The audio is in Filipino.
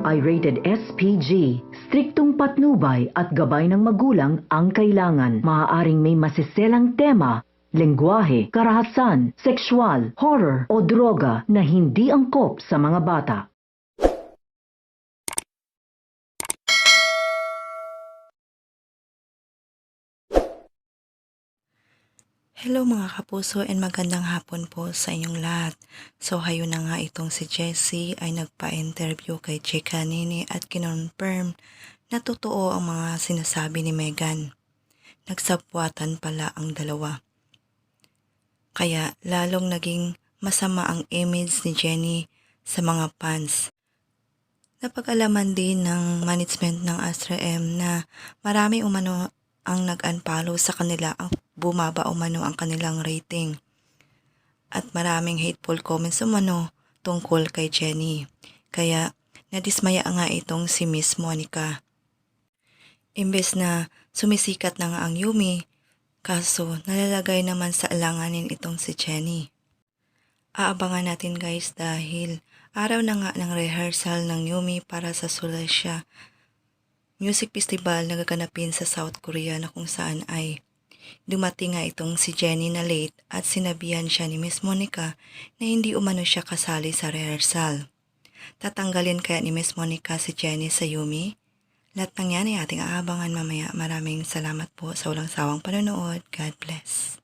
ay rated SPG. Striktong patnubay at gabay ng magulang ang kailangan. Maaaring may masiselang tema, lengguwahe, karahasan, sexual, horror o droga na hindi angkop sa mga bata. Hello mga kapuso and magandang hapon po sa inyong lahat. So hayo na nga itong si Jessie ay nagpa-interview kay Chika Nini at kinonfirm na totoo ang mga sinasabi ni Megan. Nagsapwatan pala ang dalawa. Kaya lalong naging masama ang image ni Jenny sa mga fans. Napag-alaman din ng management ng Astra M na marami umano ang nag-unfollow sa kanila, ang bumaba umano ang kanilang rating. At maraming hateful comments umano tungkol kay Jenny. Kaya nadismaya nga itong si Miss Monica. Imbes na sumisikat na nga ang Yumi, kaso nalalagay naman sa alanganin itong si Jenny. Aabangan natin guys dahil araw na nga ng rehearsal ng Yumi para sa Sulesya Music Festival na gaganapin sa South Korea na kung saan ay dumating nga itong si Jenny na late at sinabihan siya ni Miss Monica na hindi umano siya kasali sa rehearsal. Tatanggalin kaya ni Miss Monica si Jenny sa Yumi? Lahat ng yan ay ating aabangan mamaya. Maraming salamat po sa walang sawang panonood. God bless.